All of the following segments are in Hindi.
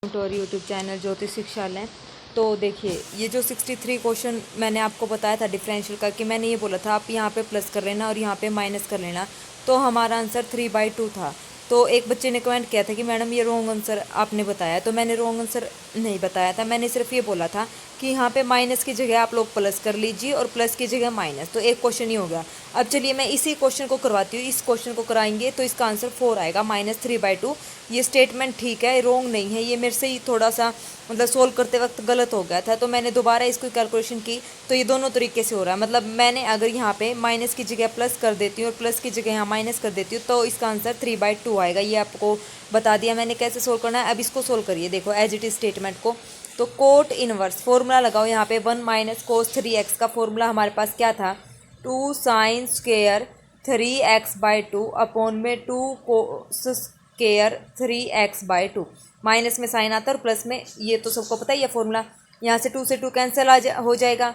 टू और यूट्यूब चैनल ज्योतिष शिक्षालय। तो देखिए, ये जो 63 क्वेश्चन मैंने आपको बताया था डिफरेंशियल का, कि मैंने ये बोला था आप यहाँ पे प्लस कर लेना और यहाँ पे माइनस कर लेना, तो हमारा आंसर 3/2 था। तो एक बच्चे ने कमेंट किया था कि मैडम ये रॉन्ग आंसर आपने बताया, तो मैंने रॉन्ग आंसर नहीं बताया था, मैंने सिर्फ ये बोला था कि यहाँ पे माइनस की जगह आप लोग प्लस कर लीजिए और प्लस की जगह माइनस, तो एक क्वेश्चन ही हो गया। अब चलिए मैं इसी क्वेश्चन को करवाती हूँ, इस क्वेश्चन को कराएंगे तो इसका आंसर 4 आएगा, -3/2। ये स्टेटमेंट ठीक है, रॉन्ग नहीं है, ये मेरे से ही थोड़ा सा मतलब सोल्व करते वक्त गलत हो गया था, तो मैंने दोबारा इसको कैलकुलेशन की, तो ये दोनों तरीके से हो रहा है। मतलब मैंने अगर यहाँ पे माइनस की जगह प्लस कर देती हूँ और प्लस की जगह यहाँ माइनस कर देती हूँ, तो इसका आंसर 3/2 आएगा। ये आपको बता दिया मैंने कैसे सोल्व करना है। अब इसको सोल्व करिए, देखो एज इट इज स्टेटमेंट को। तो कोट इनवर्स फॉर्मूला लगाओ यहाँ पे, 1 - cos 3x का फॉर्मूला हमारे पास क्या था, 2 sin स्क्वेयर 3x/2 अपॉन में 2 cos स्क्वेयर 3x/2। माइनस में साइन आता है और प्लस में, ये तो सबको पता है ये फॉर्मूला। यहाँ से 2 से 2 कैंसिल हो जाएगा,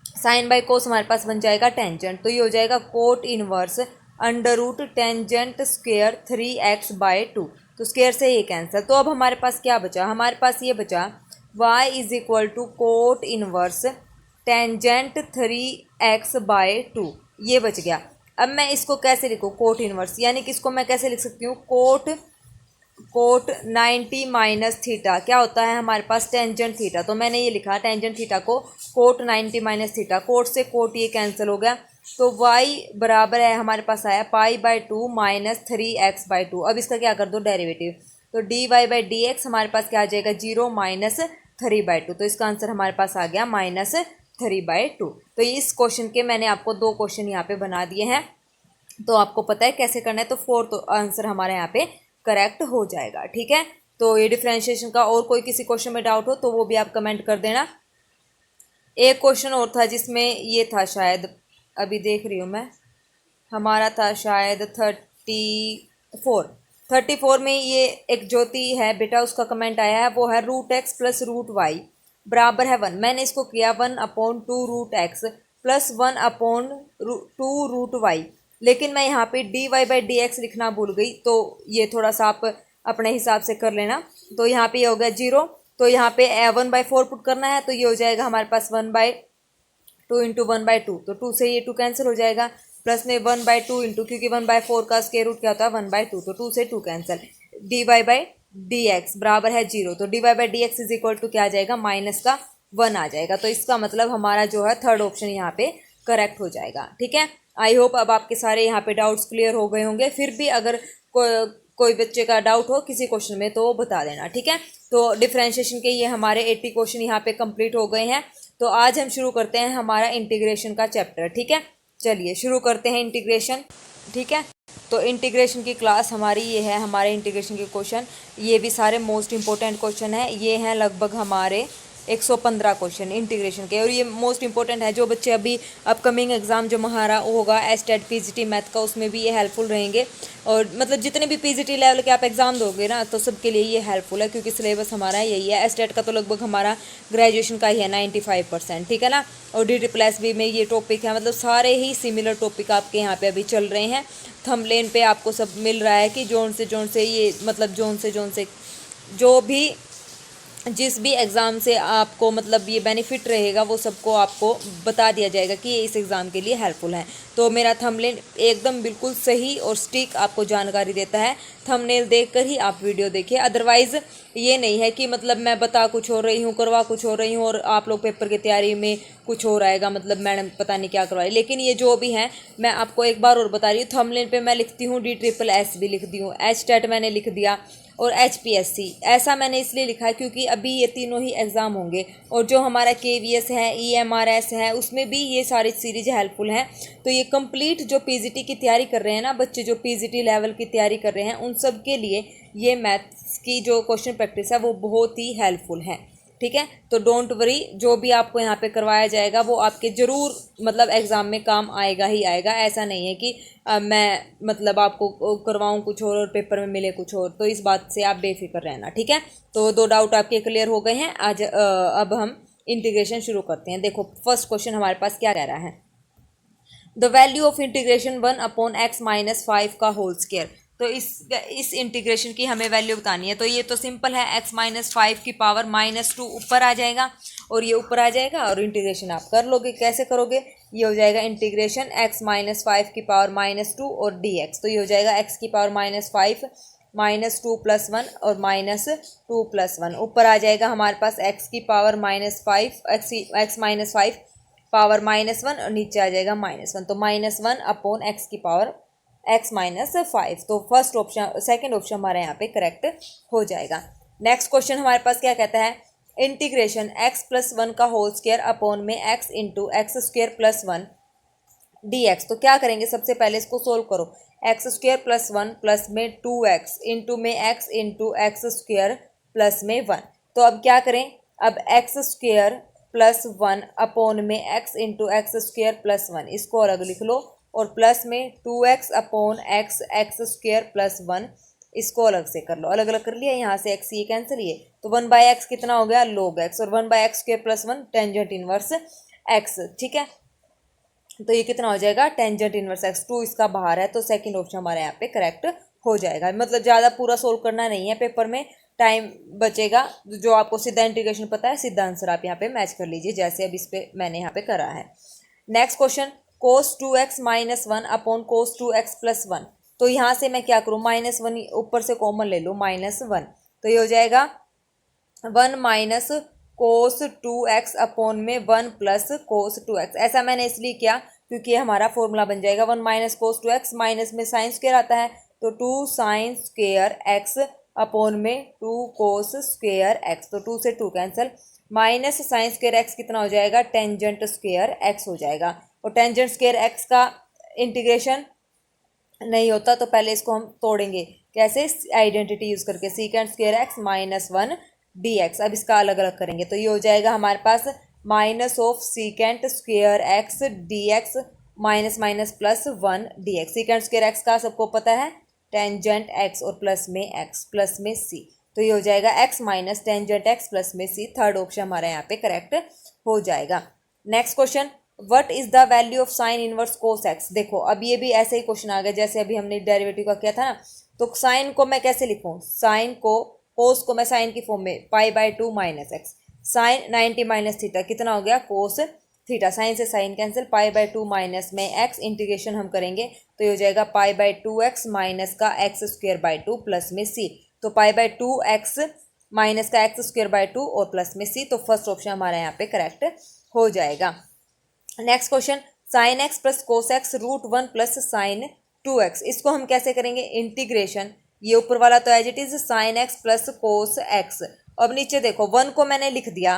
साइन बाई कोस हमारे पास बन जाएगा टेंजेंट, तो ये हो जाएगा cot inverse under root tangent square 3x/2। तो स्क्वेयर से ये कैंसिल, तो अब हमारे पास क्या बचा, हमारे पास ये बचा y = cot inverse tangent 3x/2, ये बच गया। अब मैं इसको कैसे लिखूँ, कोट इनवर्स, यानी कि इसको मैं कैसे लिख सकती हूँ, कोट 90 माइनस थीटा क्या होता है हमारे पास, टेंजेंट थीटा। तो मैंने ये लिखा टेंजेंट थीटा को कोट 90 माइनस थीटा, कोट से कोट ये कैंसिल हो गया, तो y बराबर है हमारे पास आया π/2 - 3x/2। अब इसका क्या कर दो डेरिवेटिव, तो dy/dx हमारे पास क्या आ जाएगा, 0 - 3/2। तो इसका आंसर हमारे पास आ गया -3/2। तो इस क्वेश्चन के मैंने आपको 2 क्वेश्चन यहाँ पे बना दिए हैं, तो आपको पता है कैसे करना है, तो 4th आंसर हमारे यहाँ पे करेक्ट हो जाएगा। ठीक है, तो ये डिफरेंशिएशन का, और कोई किसी क्वेश्चन में डाउट हो तो वो भी आप कमेंट कर देना। एक क्वेश्चन और था जिसमें ये था शायद, अभी देख रही हूँ मैं, हमारा था शायद 34 में, ये एक ज्योति है बेटा, उसका कमेंट आया है, वो है √x + √y बराबर है 1। मैंने इसको किया 1/2 √x + 1/2 √y, लेकिन मैं यहाँ पे dy/dx लिखना भूल गई, तो ये थोड़ा सा आप अपने हिसाब से कर लेना। तो यहाँ पे ये हो गया 0, तो यहाँ पे 1/4 पुट करना है, तो ये हो जाएगा हमारे पास 1/2 × 1/2, तो 2 से ये 2 कैंसिल हो जाएगा, प्लस में 1/2 इंटू, क्योंकि 1/4 का स्क्वायर रूट क्या होता है 1/2, तो 2 से 2 कैंसिल, dy/dx बराबर है 0, तो dy/dx = क्या आ जाएगा, -1 आ जाएगा। तो इसका मतलब हमारा जो है थर्ड ऑप्शन यहाँ पे करेक्ट हो जाएगा। ठीक है, आई होप अब आपके सारे यहाँ पे डाउट्स क्लियर हो गए होंगे। फिर भी अगर कोई बच्चे का डाउट हो किसी क्वेश्चन में तो बता देना। ठीक है, तो डिफरेंशिएशन के ये हमारे 80 क्वेश्चन यहाँ पे कंप्लीट हो गए हैं। तो आज हम शुरू करते हैं हमारा इंटीग्रेशन का चैप्टर। ठीक है, चलिए शुरू करते हैं इंटीग्रेशन। ठीक है, तो इंटीग्रेशन की क्लास हमारी ये है, हमारे इंटीग्रेशन के क्वेश्चन, ये भी सारे मोस्ट इंपॉर्टेंट क्वेश्चन हैं। ये हैं लगभग हमारे 115 क्वेश्चन इंटीग्रेशन के, और ये मोस्ट इंपॉर्टेंट है। जो बच्चे अभी अपकमिंग एग्जाम जो हमारा होगा एस्टेट पीजीटी मैथ का, उसमें भी ये हेल्पफुल रहेंगे। और मतलब जितने भी पीजीटी लेवल के आप एग्जाम दोगे ना, तो सबके लिए ये हेल्पफुल है, क्योंकि सिलेबस हमारा यही है। एस्टेट का तो लगभग हमारा ग्रेजुएशन का ही है 95%, ठीक है ना। और DSSB में ये टॉपिक है, मतलब सारे ही सिमिलर टॉपिक आपके यहाँ पे अभी चल रहे हैं। थंबनेल पे आपको सब मिल रहा है कि जोन से ये मतलब जोन से जो भी जिस भी एग्ज़ाम से आपको मतलब ये बेनिफिट रहेगा, वो सबको आपको बता दिया जाएगा कि ये इस एग्ज़ाम के लिए हेल्पफुल है। तो मेरा थंबनेल एकदम बिल्कुल सही और स्टिक आपको जानकारी देता है। थंबनेल देखकर ही आप वीडियो देखिए, अदरवाइज़ ये नहीं है कि मतलब मैं बता कुछ हो रही हूँ, करवा कुछ हो रही हूँ, और आप लोग पेपर की तैयारी में कुछ हो रहेगा, मतलब मैडम पता नहीं क्या करवाई। लेकिन ये जो भी है, मैं आपको एक बार और बता रही हूँ, थंबनेल पे मैं लिखती हूँ DSSS भी लिख दी हूँ, HTET मैंने लिख दिया, और HPSC। ऐसा मैंने इसलिए लिखा है क्योंकि अभी ये तीनों ही एग्ज़ाम होंगे, और जो हमारा KVS है, EMRS है, उसमें भी ये सारी सीरीज हेल्पफुल हैं। तो ये कंप्लीट जो PGT की तैयारी कर रहे हैं ना बच्चे, जो PGT लेवल की तैयारी कर रहे हैं, उन सब के लिए ये मैथ्स की जो क्वेश्चन प्रैक्टिस है वो बहुत ही हेल्पफुल है। ठीक है, तो डोंट वरी, जो भी आपको यहाँ पे करवाया जाएगा वो आपके ज़रूर मतलब एग्ज़ाम में काम आएगा ही आएगा। ऐसा नहीं है कि मैं मतलब आपको करवाऊँ कुछ और पेपर में मिले कुछ और, तो इस बात से आप बेफिक्र रहना। ठीक है, तो 2 डाउट आपके क्लियर हो गए हैं। आज अब हम इंटीग्रेशन शुरू करते हैं। देखो फर्स्ट क्वेश्चन हमारे पास क्या कह रहा है, the value of integration 1/x - 5 का होल स्क्वायर। तो इस इंटीग्रेशन की हमें वैल्यू बतानी है। तो ये तो सिंपल है, x-5 की पावर -2 ऊपर आ जाएगा और ये ऊपर आ जाएगा और इंटीग्रेशन आप कर लोगे। कैसे करोगे? ये हो जाएगा इंटीग्रेशन x-5 की पावर -2 और dx। तो ये हो जाएगा x की पावर -5 -2 + 1 और -2 + 1 ऊपर आ जाएगा हमारे पास x की पावर -5 x-5 पावर -1 और नीचे आ जाएगा -1। तो -1 अपॉन x की पावर x-5। तो फर्स्ट ऑप्शन सेकंड ऑप्शन हमारे यहाँ पे करेक्ट हो जाएगा। नेक्स्ट क्वेश्चन हमारे पास क्या कहता है? इंटीग्रेशन x+1 का होल स्क्वायर अपॉन में x इंटू x² + 1 dx। तो क्या करेंगे? सबसे पहले इसको सोल्व करो। x² + 1 प्लस में 2x इंटू में x इंटू x² प्लस में 1। तो अब क्या करें? अब x² + 1 अपॉन में x इंटू x² + 1 इसको अलग लिख लो और प्लस में 2x अपॉन x x² + 1 इसको अलग से कर लो। अलग अलग कर लिया, यहाँ से x ये कैंसिल, ये तो 1/x कितना हो गया? log x और 1/x² + 1 टेंजेंट इनवर्स x। ठीक है, तो ये कितना हो जाएगा? Tangent inverse x। 2 इसका बाहर है तो सेकंड ऑप्शन हमारे यहाँ पे करेक्ट हो जाएगा। मतलब ज़्यादा पूरा सोल्व करना नहीं है, पेपर में टाइम बचेगा। जो आपको सीधा इंटीग्रेशन पता है सीधा आंसर आप यहाँ पे मैच कर लीजिए, जैसे अब इस पे मैंने यहाँ पे करा है। Next question, cos 2x - 1 upon cos 2x + 1। तो यहाँ से मैं क्या करूँ? -1 ऊपर से कॉमन ले लो, -1। तो ये हो जाएगा 1 माइनस कोस 2x अपॉन में 1 प्लस कोस 2x। ऐसा मैंने इसलिए किया क्योंकि ये हमारा फॉर्मूला बन जाएगा 1 माइनस कोस 2x, माइनस में साइन स्क्वायर आता है तो 2 साइन स्क्वायर x अपॉन में 2 कोस स्क्वायर x। तो 2 से 2 cancel, minus sine square x कितना हो जाएगा? टेंजेंट स्क्वायर x हो जाएगा। और टेंजेंट स्क्वायर x का इंटीग्रेशन नहीं होता तो पहले इसको हम तोड़ेंगे। कैसे? आइडेंटिटी यूज करके, सीकेंट स्क्वायर x -1 dx। अब इसका अलग अलग करेंगे तो ये हो जाएगा हमारे पास minus of secant square x dx minus minus plus 1 dx। Secant square x का सबको पता है टेंजेंट x और प्लस में x प्लस में c। तो ये हो जाएगा x minus tangent x plus में c। थर्ड ऑप्शन हमारे यहाँ पे करेक्ट हो जाएगा। Next question, what is the value of sine inverse cos x. देखो अब ये भी ऐसे ही क्वेश्चन आ गया जैसे अभी हमने डेरिवेटिव का किया था ना। तो साइन को मैं कैसे लिखूं? साइन को, कोस को मैं साइन की फॉर्म में π/2 - x। साइन 90 माइनस थीटा कितना हो गया? Cos theta. साइन से साइन कैंसिल, π/2 माइनस में x इंटीग्रेशन हम करेंगे तो ये हो जाएगा π/2x माइनस का x² / 2 प्लस में c। तो π/2x माइनस का x² / 2 और प्लस में c। तो फर्स्ट ऑप्शन हमारा यहाँ पे करेक्ट हो जाएगा। Next question, sign x plus cos x √1 plus sign 2x। इसको हम कैसे करेंगे? इंटीग्रेशन, ये ऊपर वाला तो as it is sine x plus cos x. अब नीचे देखो 1 को मैंने लिख दिया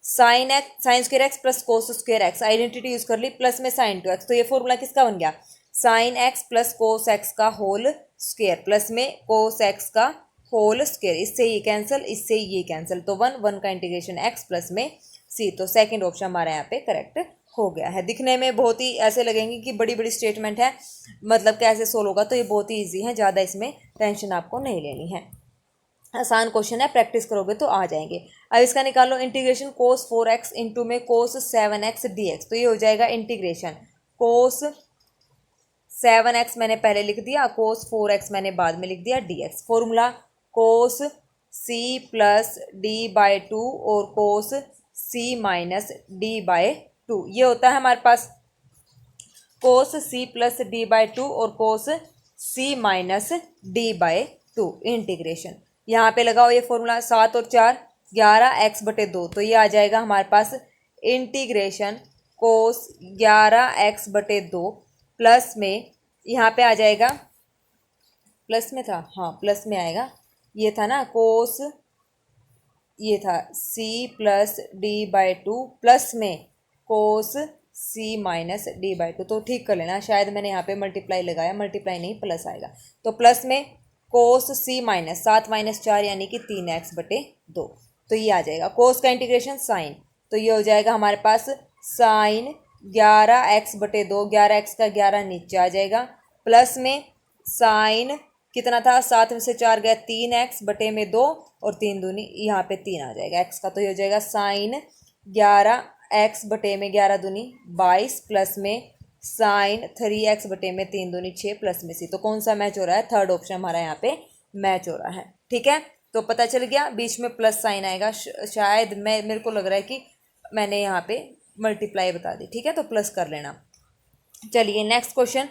sine x sine square x plus cos square x, identity use कर ली, प्लस में साइन 2x। तो ये फॉर्मूला किसका बन गया? Sign x plus cos x का होल स्क्वायर प्लस में कोस एक्स का होल स्क्वायर। इससे ये कैंसिल, इससे ये कैंसिल, तो 1 का इंटीग्रेशन x प्लस में c। तो सेकंड ऑप्शन हमारे यहाँ पे करेक्ट हो गया है। दिखने में बहुत ही ऐसे लगेंगे कि बड़ी बड़ी स्टेटमेंट है, मतलब कैसे सोल्व होगा, तो ये बहुत ही इजी है, ज़्यादा इसमें टेंशन आपको नहीं लेनी है। आसान क्वेश्चन है, प्रैक्टिस करोगे तो आ जाएंगे। अब इसका निकालो इंटीग्रेशन कोस 4x इंटू में कोस 7x dx। तो ये हो जाएगा इंटीग्रेशन कोस 7x मैंने पहले लिख दिया, कोस 4x मैंने बाद में लिख दिया dx। फॉर्मूला कोस c प्लस d/2 और कोस c माइनस d/2। ये होता है हमारे पास कोस c प्लस d/2 और कोस c माइनस d/2 इंटीग्रेशन। यहाँ पे लगाओ ये फॉर्मूला, 7 और 4 11x/2। तो ये आ जाएगा हमारे पास इंटीग्रेशन कोस 11x/2 प्लस में, यहाँ पे आ जाएगा, प्लस में था, हाँ प्लस में आएगा, ये था ना कोस, ये था c प्लस d/2 प्लस में कोस c माइनस d/2। तो ठीक कर लेना, शायद मैंने यहाँ पे मल्टीप्लाई लगाया, मल्टीप्लाई नहीं प्लस आएगा। तो प्लस में कोस c माइनस 7 - 4 यानी कि 3x/2। तो ये आ जाएगा कोस का इंटीग्रेशन साइन। तो ये हो जाएगा हमारे पास साइन 11x/2, 11x का 11 नीचे आ जाएगा, प्लस में साइन कितना था, 7 में से 4 गया 3x/2 और 3 दूनी यहाँ पे 3 आ जाएगा x का। तो ये हो जाएगा साइन 11x/11 दूनी 22 प्लस में साइन 3x बटे में 3 दूनी 6 प्लस में c। तो कौन सा मैच हो रहा है? थर्ड ऑप्शन हमारा यहाँ पे मैच हो रहा है। ठीक है, तो पता चल गया, बीच में प्लस साइन आएगा। शायद मेरे को लग रहा है कि मैंने यहाँ पे मल्टीप्लाई बता दी। ठीक है, तो प्लस कर लेना। चलिए next question,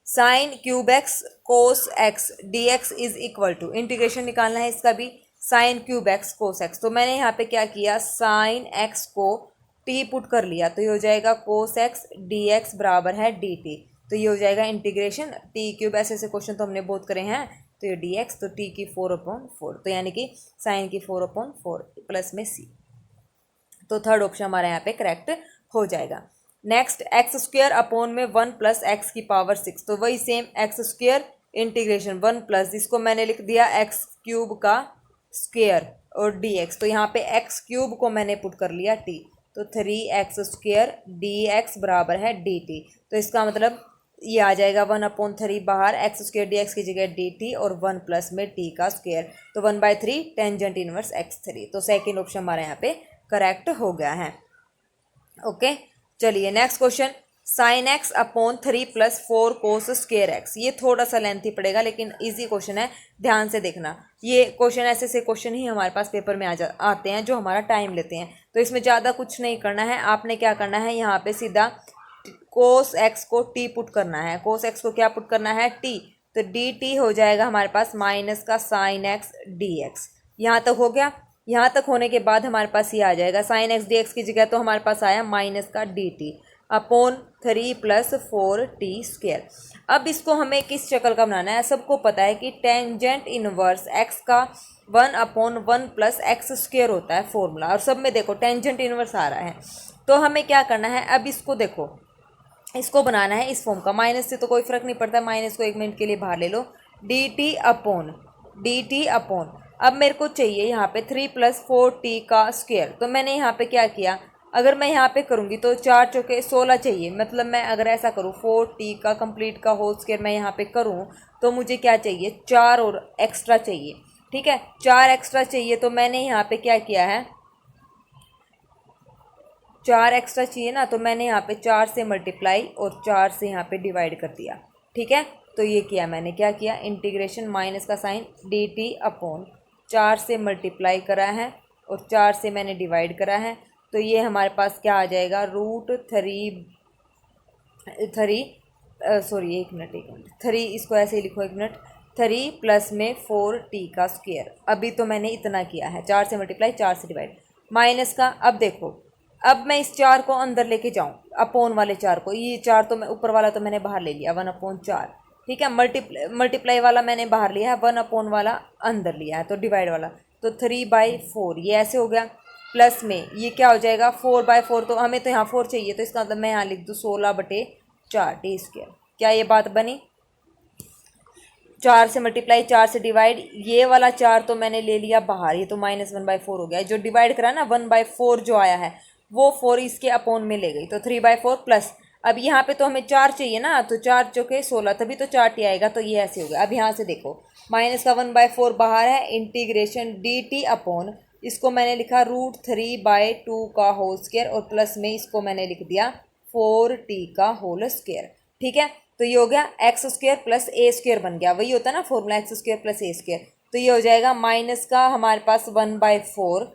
sine cube x cos x d x is equal to, integration निकालना है इसका भी, sine cube x cos x. तो मैंने यहाँ पे क्या किया, साइन एक्स को टी पुट कर लिया, तो ये हो जाएगा कोस एक्स डी एक्स बराबर है डी टी। तो ये हो जाएगा इंटीग्रेशन टी क्यूब, ऐसे ऐसे क्वेश्चन तो हमने बहुत करे हैं। तो ये डी एक्स, तो टी की 4/4, तो यानी कि साइन की 4/4 प्लस में सी। तो थर्ड ऑप्शन हमारा यहाँ पे करेक्ट हो जाएगा। नेक्स्ट, एक्स स्क्वेयर अपॉन में 1 प्लस एक्स की पावर 6। तो वही same x square integration 1 plus, जिसको मैंने लिख दिया एक्स क्यूब का स्क्वेयर और डी एक्स। तो यहाँ पे एक्स क्यूब को मैंने पुट कर लिया टी, तो 3x स्क्वेयर डी एक्स बराबर है डी टी। तो इसका मतलब ये आ जाएगा 1/3 बाहर, एक्स स्क्वेयर डी एक्स की जगह डी टी और 1 प्लस में टी का स्क्वेयर, तो 1/3 टेंजेंट इनवर्स x3। तो सेकेंड ऑप्शन हमारे यहाँ पे करेक्ट हो गया है। ओके, चलिए next question, sine x upon 3 + 4 cos square x. ये थोड़ा सा लेंथी पड़ेगा लेकिन इजी क्वेश्चन है, ध्यान से देखना। ये क्वेश्चन ऐसे ऐसे क्वेश्चन ही हमारे पास पेपर में आते हैं जो हमारा टाइम लेते हैं। तो इसमें ज़्यादा कुछ नहीं करना है, आपने क्या करना है, यहाँ पे सीधा कोस एक्स को टी पुट करना है। कोस एक्स को क्या पुट करना है, टी, तो डी टी हो जाएगा हमारे पास माइनस का साइन एक्स डी एक्स। यहाँ तक हो गया। यहाँ तक होने के बाद हमारे पास ये आ जाएगा साइन एक्स डी एक्स की जगह, तो हमारे पास आया माइनस का D T upon 3 + 4 T square. अब इसको हमें किस शक्ल का बनाना है? सबको पता है कि टेंजेंट इनवर्स एक्स का 1/1 + एक्स स्क्वेयर होता है फॉर्मूला, और सब में देखो टेंजेंट इनवर्स आ रहा है। तो हमें क्या करना है, अब इसको देखो, इसको बनाना है इस फॉर्म का। माइनस से तो कोई फर्क नहीं पड़ता, माइनस को 1 मिनट के लिए बाहर ले लो। डी टी अपॉन अब मेरे को चाहिए यहाँ पे 3 + 4 टी का स्क्वेयर। तो मैंने यहाँ पे क्या किया, अगर मैं यहाँ पे करूँगी तो 4 चौके 16 चाहिए। मतलब मैं अगर ऐसा करूँ 4 टी का कंप्लीट का होल स्क्वेयर मैं यहाँ पे करूँ तो मुझे क्या चाहिए, 4 और एक्स्ट्रा चाहिए। ठीक है, 4 एक्स्ट्रा चाहिए, तो मैंने यहाँ पे क्या किया है, 4 एक्स्ट्रा चाहिए ना, तो मैंने यहाँ पे 4 से मल्टीप्लाई और 4 से यहाँ पे डिवाइड कर दिया। ठीक है, तो ये किया मैंने, क्या किया, इंटीग्रेशन माइनस का साइन डी टी अपॉन 4 से मल्टीप्लाई करा है और 4 से मैंने डिवाइड करा है। तो ये हमारे पास क्या आ जाएगा, सॉरी एक मिनट 3, इसको ऐसे ही लिखो, 1 मिनट, 3 प्लस में 4 टी का स्क्वेयर। अभी तो मैंने इतना किया है, 4 से मल्टीप्लाई 4 से डिवाइड, माइनस का। अब देखो, अब मैं इस 4 को अंदर लेके जाऊं, अपॉन वाले 4 को, ये 4 तो मैं ऊपर वाला तो मैंने बाहर ले लिया 1/4। ठीक है, मल्टीप्लाई वाला मैंने बाहर लिया है, 1/1 वाला अंदर लिया है, तो डिवाइड वाला, तो 3/4 ये ऐसे हो गया। प्लस में ये क्या हो जाएगा, 4/4, तो हमें तो यहाँ 4 चाहिए, तो इसका मतलब मैं यहाँ लिख दूँ 16/4 टी स्क्वेयर। क्या ये बात बनी? 4 से मल्टीप्लाई 4 से डिवाइड, ये वाला 4 तो मैंने ले लिया बाहर, ये तो -1/4 हो गया। जो डिवाइड करा ना 1/4 जो आया है वो 4 इसके अपॉन में ले गई, तो 3/4 प्लस, अब यहाँ पे तो हमें 4 चाहिए ना, तो 4 चौके 16, तभी तो 4 टी आएगा, तो ये ऐसे हो गया। अब यहाँ से देखो, माइनस का 1/4 बाहर है, इंटीग्रेशन डी टी अपॉन, इसको मैंने लिखा √3/2 का होल स्क्वायर, और प्लस में इसको मैंने लिख दिया 4 टी का होल स्क्वायर। ठीक है, तो ये हो गया एक्स स्क्वायर प्लस ए स्क्वायर बन गया, वही होता है ना फॉर्मूला, एक्स स्क्वायर प्लस ए स्क्वायर। तो ये हो जाएगा माइनस का हमारे पास 1/4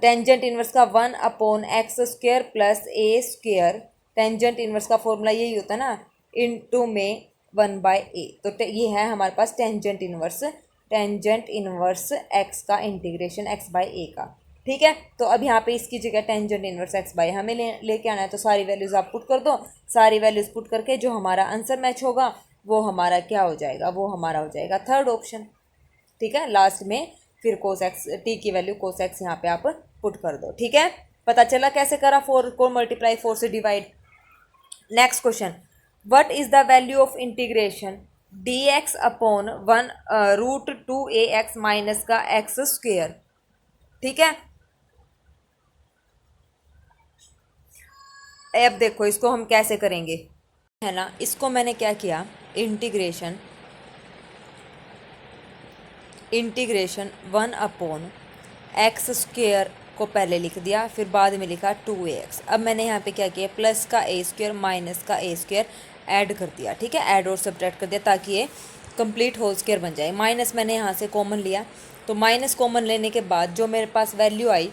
टेंजेंट इनवर्स का 1/x² प्लस ए स्क्वायर, टेंजेंट इनवर्स का फॉर्मूला यही होता है ना, इनटू में 1/a। तो ये है हमारे पास टेंजेंट इनवर्स x का इंटीग्रेशन x/a का। ठीक है, तो अब यहाँ पे इसकी जगह टेंजेंट इनवर्स x/a हमें लेके आना है, तो सारी वैल्यूज़ आप पुट कर दो। सारी वैल्यूज़ पुट करके जो हमारा आंसर मैच होगा वो हमारा क्या हो जाएगा, वो हमारा हो जाएगा थर्ड ऑप्शन। ठीक है, लास्ट में फिर कोस एक्स, टी की वैल्यू कोस एक्स यहाँ पे आप पुट कर दो। ठीक है, पता चला कैसे करा, 4 को मल्टीप्लाई 4 से divide. Next question, what is the value of integration dx upon 1 √2ax minus का एक्स स्क्वेयर। ठीक है, अब देखो इसको हम कैसे करेंगे, है ना। इसको मैंने क्या किया, इंटीग्रेशन 1/x² को पहले लिख दिया, फिर बाद में लिखा 2ax। अब मैंने यहाँ पे क्या किया, प्लस का ए स्क्वायर माइनस का ए स्क्वायर ऐड कर दिया, ठीक है, ऐड और सब्ट्रैक्ट कर दिया ताकि ये कंप्लीट होल स्क्वायर बन जाए। माइनस मैंने यहाँ से कॉमन लिया, तो माइनस कॉमन लेने के बाद जो मेरे पास वैल्यू आई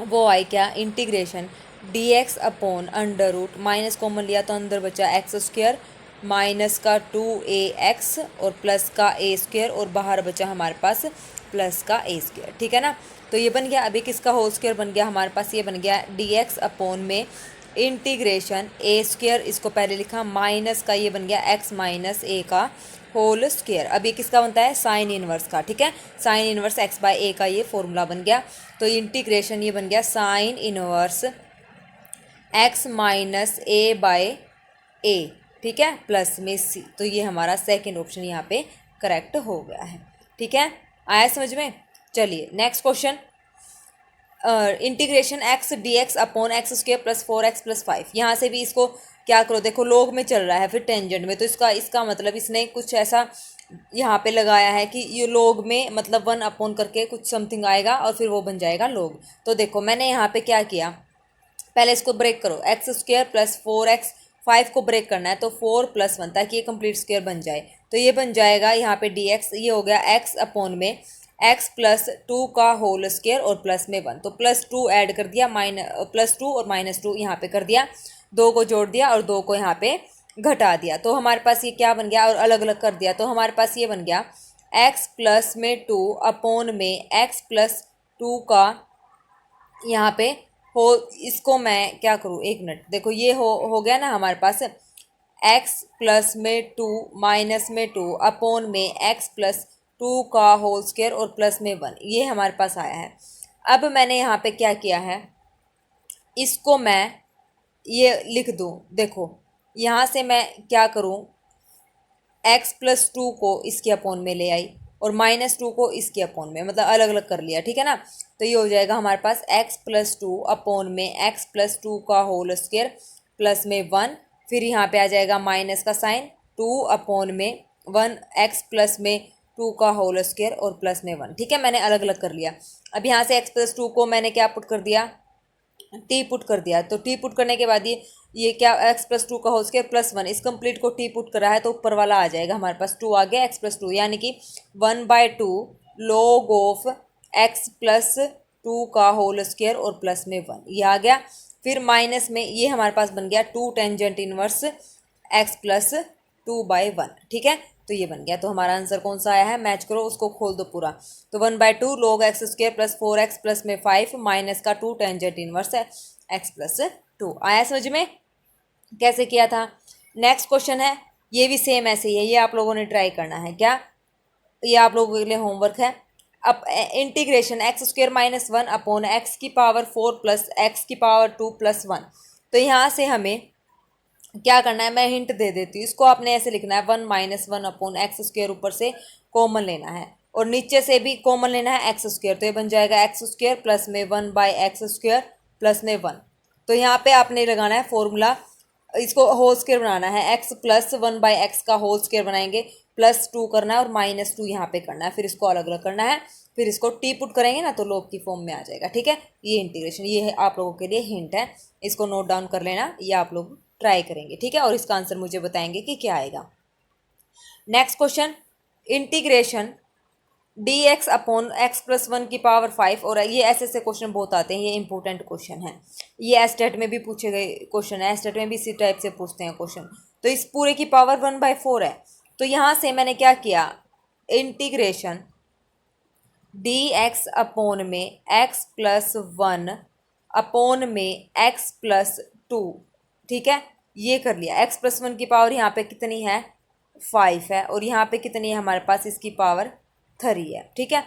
वो आई क्या, integration dx upon under root, minus common लिया तो अंदर बचा एक्स स्क्वायर माइनस का 2ax और प्लस का ए स्क्वायर और बाहर बचा हमारे पास प्लस का ए स्क्वायर, ठीक है ना। तो ये बन गया, अभी किसका होल स्क्वायर बन गया हमारे पास, ये बन गया dx अपॉन में इंटीग्रेशन ए स्क्वायर, इसको पहले लिखा, माइनस का ये बन गया एक्स माइनस ए का होल स्क्वायर। अब ये किसका बनता है, साइन इनवर्स का, ठीक है, साइन इनवर्स एक्स बाय ए का ये फॉर्मूला बन गया। तो इंटीग्रेशन ये बन गया साइन इनवर्स एक्स माइनस ए बाय ए, ठीक है, प्लस में सी। तो ये हमारा सेकंड ऑप्शन यहाँ पे करेक्ट हो गया है, ठीक है, आया समझ में। चलिए next question, integration x d x upon x square plus 4x plus 5। यहाँ से भी इसको क्या करो, देखो लॉग में चल रहा है फिर टेंजेंट में, तो इसका मतलब इसने कुछ ऐसा यहाँ पे लगाया है कि ये लॉग में मतलब 1 अपॉन करके कुछ समथिंग आएगा और फिर वो बन जाएगा लॉग। तो देखो मैंने यहाँ पे क्या किया, पहले इसको ब्रेक करो, एक्स स्क्वायर प्लस 4x, 5 को ब्रेक करना है तो 4 + 1 ताकि ये कंप्लीट स्क्वायर बन जाए। तो ये बन जाएगा यहाँ पे dx, ये हो गया x अपॉन में x प्लस 2 का होल स्क्वायर और प्लस में 1, तो +2 ऐड कर दिया, +2 और -2 यहाँ पे कर दिया, 2 को जोड़ दिया और 2 को यहाँ पे घटा दिया। तो हमारे पास ये क्या बन गया, और अलग अलग कर दिया, तो हमारे पास ये बन गया x प्लस में 2 अपॉन में x प्लस 2 का यहाँ पे हो, इसको मैं क्या करूँ, एक मिनट, देखो ये हो गया ना हमारे पास x प्लस में 2 माइनस में 2 अपॉन में x प्लस 2 का होल स्क्वायर और प्लस में 1, ये हमारे पास आया है। अब मैंने यहाँ पे क्या किया है, इसको मैं ये लिख दूँ, देखो यहाँ से मैं क्या करूँ, x प्लस 2 को इसके अपॉन में ले आई और -2 को इसके अपॉन में, मतलब अलग अलग कर लिया, ठीक है ना। तो ये हो जाएगा हमारे पास x प्लस 2 अपॉन में x प्लस 2 का होल स्क्वायर प्लस में 1, फिर यहाँ पे आ जाएगा माइनस का साइन, 2 अपॉन में 1 x प्लस में 2 का होल स्क्वायर और प्लस में 1, ठीक है, मैंने अलग अलग कर लिया। अब यहाँ से x प्लस 2 को मैंने क्या पुट कर दिया, टी पुट कर दिया। तो टी पुट करने के बाद ये क्या, x प्लस 2 का होल स्क्वायर प्लस 1, इस कंप्लीट को टी पुट करा है तो ऊपर वाला आ जाएगा हमारे पास, 2 आ गया, x प्लस 2 यानी कि 1/2 log ऑफ x प्लस 2 का होल स्क्वायर और प्लस में 1, ये आ गया। फिर माइनस में ये हमारे पास बन गया 2 टेंजेंट इनवर्स x प्लस 2/1, ठीक है, तो ये बन गया। तो हमारा आंसर कौन सा आया है, मैच करो, उसको खोल दो पूरा। तो 1/2 log x square plus 4x plus में 5 माइनस का 2 टेंजेंट इनवर्स है x प्लस 2। आया समझ में कैसे किया था। नेक्स्ट क्वेश्चन है, ये भी सेम ऐसे ही है, ये आप लोगों ने ट्राई करना है, क्या, ये आप लोगों के लिए होमवर्क है। अब integration x square minus 1 upon x की पावर 4 प्लस एक्स की पावर 2 प्लस 1। तो यहाँ से हमें क्या करना है, मैं हिंट दे देती हूँ, इसको आपने ऐसे लिखना है 1 - 1 अपॉन एक्स स्क्वायर, ऊपर से कॉमन लेना है और नीचे से भी कॉमन लेना है एक्स स्क्वायर, तो ये बन जाएगा एक्स स्क्वायर प्लस में 1/x स्क्वायर प्लस में 1। तो यहाँ पे आपने लगाना है फॉर्मूला, इसको होल स्क्वायर बनाना है, x प्लस 1/x का होल स्क्वायर बनाएंगे, +2 करना है और -2 यहाँ पे करना है, फिर इसको अलग अलग करना है, फिर इसको टी पुट करेंगे ना तो लॉग की फॉर्म में आ जाएगा, ठीक है। ये इंटीग्रेशन, ये है आप लोगों के लिए हिंट है, इसको नोट डाउन कर लेना, ये आप लोग ट्राई करेंगे, ठीक है, और इसका आंसर मुझे बताएंगे कि क्या आएगा। Next question, integration dx upon x plus 1 की पावर 5, और ये ऐसे क्वेश्चन बहुत आते हैं, ये इंपॉर्टेंट क्वेश्चन है, ये एस्टेट में भी पूछे गए क्वेश्चन है, एस्टेट में भी इसी टाइप से पूछते हैं क्वेश्चन। तो इस पूरे की पावर 1/4 है, तो यहाँ से मैंने क्या किया, इंटीग्रेशन dx अपॉन में x प्लस 1 अपॉन में x प्लस 2, ठीक है, ये कर लिया। x प्लस 1 की पावर यहाँ पे कितनी है, 5 है, और यहाँ पे कितनी है हमारे पास, इसकी पावर 3 है, ठीक है।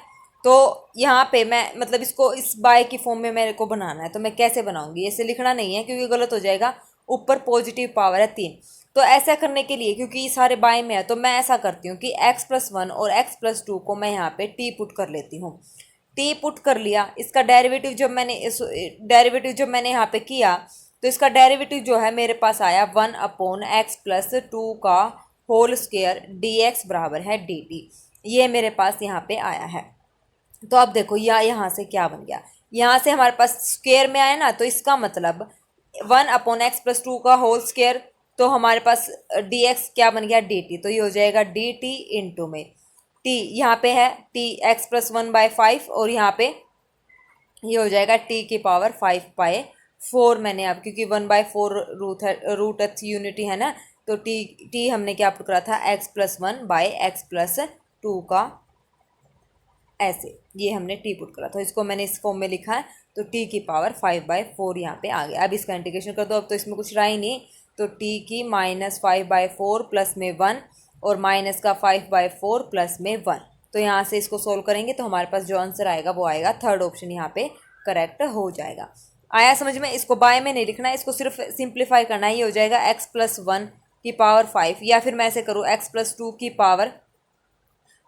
तो यहाँ पे मैं मतलब इसको इस बाय की फॉर्म में मेरे को बनाना है, तो मैं कैसे बनाऊंगी, ऐसे लिखना नहीं है क्योंकि गलत हो जाएगा, ऊपर पॉजिटिव पावर है 3। तो ऐसा करने के लिए, क्योंकि ये सारे बाय में है, तो मैं ऐसा करती हूँ कि x प्लस 1 और x प्लस 2 को मैं यहाँ पे टी पुट कर लेती हूँ। टी पुट कर लिया, इसका डेरिवेटिव जब मैंने यहाँ पे किया, तो इसका डेरिवेटिव जो है मेरे पास आया 1 अपॉन x प्लस 2 का होल स्क्वायर dx बराबर है dt, ये मेरे पास यहाँ पे आया है। तो अब देखो यहाँ से क्या बन गया, यहाँ से हमारे पास स्क्वायर में आया ना, तो इसका मतलब 1/x+2 का होल स्क्वायर, तो हमारे पास dx क्या बन गया dt, तो ये हो जाएगा dt इंटू में t, यहाँ पे है t x+1/5 और यहाँ पे ये हो जाएगा t की पावर 5/4। मैंने अब क्योंकि 1/4 रूट एक्स यूनिटी है ना, तो t हमने क्या पुट करा था x+1/x+2 का, ऐसे ये हमने t पुट करा था, इसको मैंने इस फॉर्म में लिखा है, तो t की पावर 5/4 यहाँ पे आ गया। अब इसका इंटीग्रेशन कर दो, अब तो इसमें कुछ रहा ही नहीं, तो t की -5/4 प्लस में 1 और माइनस का 5/4 प्लस में 1, तो यहाँ से इसको सोल्व करेंगे तो हमारे पास जो आंसर आएगा वो आएगा थर्ड ऑप्शन यहाँ पे करेक्ट हो जाएगा। आया समझ में? इसको बाय में नहीं लिखना है, इसको सिर्फ सिंप्लीफाई करना है। ये हो जाएगा x+1 की पावर 5, या फिर मैं ऐसे करूँ x+2 की पावर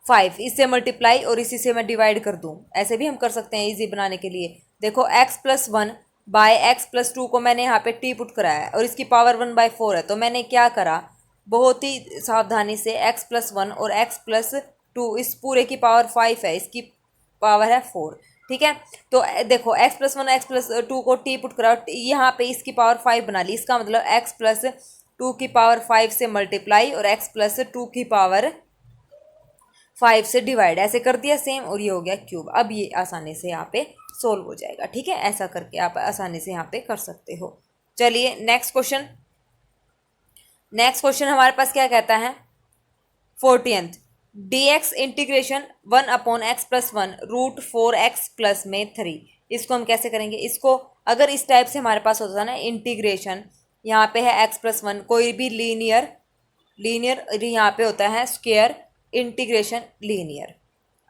5, इससे मल्टीप्लाई और इसी से मैं डिवाइड कर दूँ, ऐसे भी हम कर सकते हैं इजी बनाने के लिए। देखो x+1/x+2 को मैंने यहाँ पे t पुट कराया है और इसकी पावर 1/4 है, तो मैंने क्या करा, बहुत ही सावधानी से x+1 और x+2, इस पूरे की पावर 5 है, इसकी पावर है 4, ठीक है। तो देखो x+1 x+2 को t पुट कराओ, यहाँ पे इसकी पावर 5 बना ली, इसका मतलब x+2 की पावर 5 से मल्टीप्लाई और x+2 की पावर 5 से डिवाइड, ऐसे कर दिया सेम, और ये हो गया क्यूब। अब ये आसानी से यहाँ पे सोल्व हो जाएगा, ठीक है। ऐसा करके आप आसानी से यहाँ पे कर सकते हो। चलिए नेक्स्ट क्वेश्चन। नेक्स्ट क्वेश्चन हमारे पास क्या कहता है, 40th, dx integration 1/x+1 √4x plus में 3, इसको हम कैसे करेंगे? इसको अगर इस टाइप से हमारे पास होता है ना इंटीग्रेशन, यहाँ पे है x+1, कोई भी लीनियर यहाँ पे होता है स्क्वायर इंटीग्रेशन लीनियर,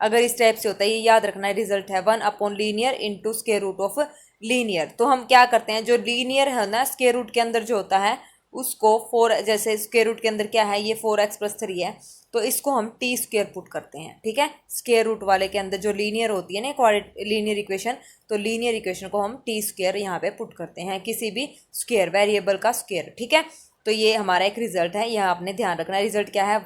अगर इस टाइप से होता है, ये याद रखना है, रिजल्ट है 1/लीनियर into square root of linear. तो हम क्या करते हैं, जो लीनियर है ना स्क्वायर रूट के अंदर जो होता है उसको 4, जैसे स्क्वायर रूट के अंदर क्या है, ये 4x+3 है, तो इसको हम टी स्क्वायर पुट करते हैं, ठीक है। स्क्वायर रूट वाले के अंदर जो लीनियर होती है ना लीनियर इक्वेशन, तो लीनियर इक्वेशन को हम टी स्क्वायर यहाँ पे पुट करते हैं, किसी भी स्क्वायर वेरिएबल का स्क्वायर, ठीक है। तो ये हमारा एक रिजल्ट है, यह आपने ध्यान रखना है। रिजल्ट क्या है,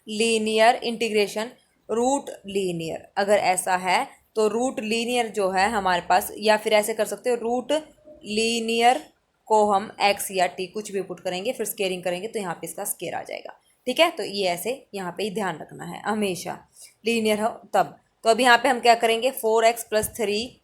1/लीनियर इंटीग्रेशन रूट लीनियर, अगर ऐसा है तो रूट लीनियर जो है हमारे पास, या फिर ऐसे कर सकते हो रूट लीनियर को हम x या t कुछ भी पुट करेंगे, फिर स्केयरिंग करेंगे तो यहाँ पे इसका स्केयर आ जाएगा, ठीक है। तो ये ऐसे यहाँ पे ही ध्यान रखना है, हमेशा लीनियर हो तब। तो अब यहाँ पे हम क्या करेंगे, 4x+3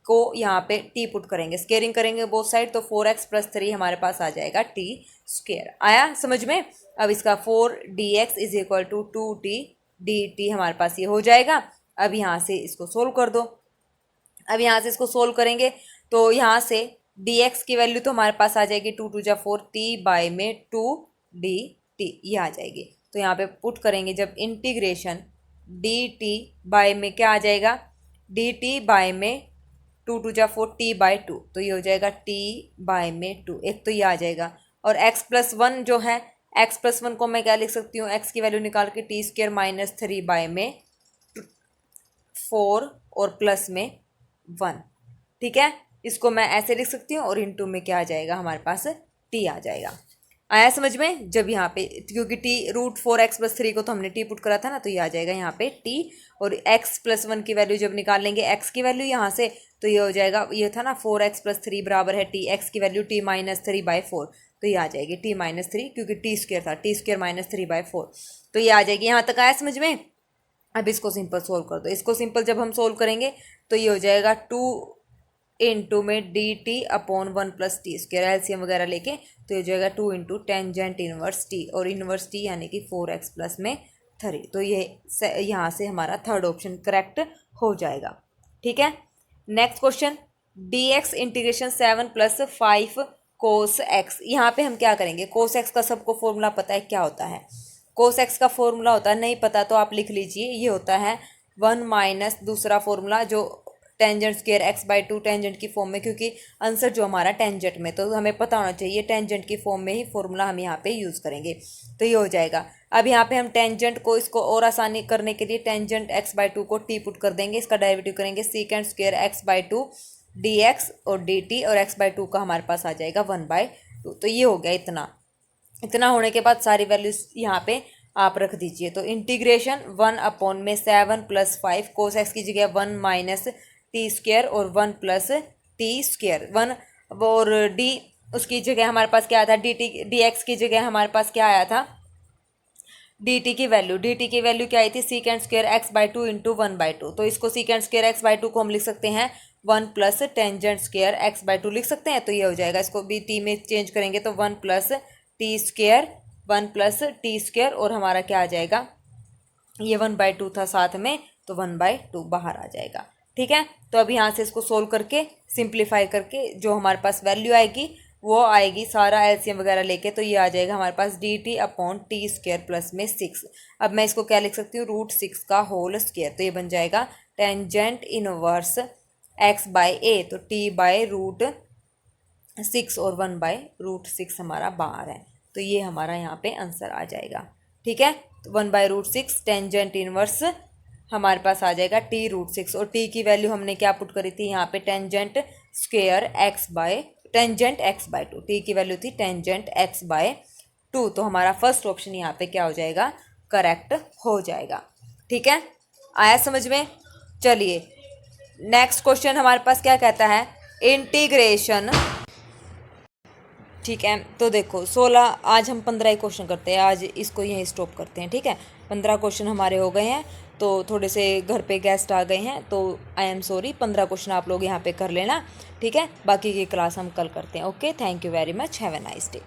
को यहाँ पे t पुट करेंगे, स्केयरिंग करेंगे बोथ साइड, तो 4x+3 हमारे पास आ जाएगा t स्केयर। आया समझ में? अब इसका 4dx is equal to 2t dt हमारे पास ये हो जाएगा। अब यहाँ से इसको सोल्व कर दो। अब यहाँ से इसको सोल्व करेंगे तो यहाँ से dx की वैल्यू तो हमारे पास आ जाएगी 2 2 जा 4, t बाय में 2 dt ये आ जाएगी। तो यहाँ पे पुट करेंगे जब इंटीग्रेशन dt बाय में क्या आ जाएगा, dt बाय में 2 2 जा 4 t बाय 2, तो ये हो जाएगा t बाय में 2, एक तो ये आ जाएगा। और x+1 जो है, x+1 को मैं क्या लिख सकती हूँ, x की वैल्यू निकाल के t स्क्वायर -3 बाय में 4 और प्लस में 1, ठीक है। इसको मैं ऐसे लिख सकती हूँ, और इंटू में क्या आ जाएगा हमारे पास, t आ जाएगा। आया समझ में? जब यहाँ पे क्योंकि t √4x+3 को तो हमने t पुट करा था ना, तो ये आ जाएगा यहाँ पे t, और x+1 की वैल्यू जब निकाल लेंगे x की वैल्यू यहाँ से, तो ये हो जाएगा, ये था ना 4x+3 बराबर है t, x की वैल्यू t-3/4, तो ये आ जाएगी t-3, क्योंकि t स्क्वायर था, t स्क्वायर -3/4, तो ये आ जाएगी। यहाँ तक आया समझ में? अब इसको सिंपल सोल्व कर दो। इसको सिंपल जब हम सोल्व करेंगे तो ये हो जाएगा 2 इंटू में dt/1 + t स्क्वायर, एलसीएम वगैरह लेके, तो ये हो जाएगा 2 इंटू टेंजेंट इनवर्स t, और इनवर्स t यानी कि 4x प्लस में 3, तो ये यहाँ से हमारा थर्ड ऑप्शन करेक्ट हो जाएगा, ठीक है। Next question, dx integration 7 + 5 cos x, यहाँ पे हम क्या करेंगे, cos x का सबको फॉर्मूला पता है क्या होता है, cos x का फॉर्मूला होता है, नहीं पता तो आप लिख लीजिए, ये होता है 1 माइनस दूसरा फॉर्मूला जो टेंजेंट स्क्वायर x/2 टेंजेंट की फॉर्म में, क्योंकि आंसर जो हमारा टेंजेंट में, तो हमें पता होना चाहिए टेंजेंट की फॉर्म में ही फॉर्मूला हम यहाँ पे यूज़ करेंगे, तो ये हो जाएगा। अब यहाँ पे हम टेंजेंट को, इसको और आसानी करने के लिए टेंजेंट x/2 को t पुट कर देंगे, इसका डेरिवेटिव करेंगे सेकेंड स्क्वायर x/2 dx और dt, और x/2 का हमारे पास आ जाएगा 1/2, तो ये हो गया। इतना होने के बाद सारी वैल्यूज यहाँ पे आप रख दीजिए, तो इंटीग्रेशन 1/7 + 5 cos x की जगह 1 - टी स्क्वेयर और 1 प्लस टी स्क्वेयर 1 और डी उसकी जगह हमारे पास क्या आया था, डी एक्स की जगह हमारे पास क्या आया था, डी टी की वैल्यू क्या आई थी, secant square x by two into 1/2। तो इसको secant square x by two को हम लिख सकते हैं 1 plus tangent square x by two लिख सकते हैं। तो ये हो जाएगा, इसको भी टी में चेंज करेंगे तो 1 प्लस टी स्क्वेयर और हमारा क्या आ जाएगा, ये 1/2 था साथ में, तो 1/2 बाहर आ जाएगा। ठीक है, तो अब यहाँ से इसको सोल्व करके सिंप्लीफाई करके जो हमारे पास वैल्यू आएगी वो आएगी सारा एलसीएम वगैरह लेके, तो ये आ जाएगा हमारे पास D T upon T square plus में 6। अब मैं इसको क्या लिख सकती हूँ, √6 का होल स्क्वेयर। तो ये बन जाएगा टेंजेंट इनवर्स एक्स बाई ए, तो टी बाई √6 और 1/√6 हमारा बाहर है। तो ये हमारा यहाँ पे आंसर आ जाएगा। ठीक है, तो 1/√6 टेंजेंट इनवर्स हमारे पास आ जाएगा t√6 और t की वैल्यू हमने क्या पुट करी थी यहाँ पे, tangent x by two, T की वैल्यू थी टेंजेंट एक्स बाय 2। तो हमारा फर्स्ट ऑप्शन यहाँ पे क्या हो जाएगा, करेक्ट हो जाएगा। ठीक है, आया समझ में। चलिए नेक्स्ट क्वेश्चन हमारे पास क्या कहता है, इंटीग्रेशन। ठीक है, तो देखो 16, आज हम 15 ही क्वेश्चन करते हैं, आज इसको यहीं स्टॉप करते हैं। ठीक है, 15 क्वेश्चन हमारे हो गए हैं, तो थोड़े से घर पे गेस्ट आ गए हैं, तो आई एम सॉरी, 15 क्वेश्चन आप लोग यहाँ पे कर लेना। ठीक है, बाकी की क्लास हम कल करते हैं। Okay, thank you very much, have a nice day.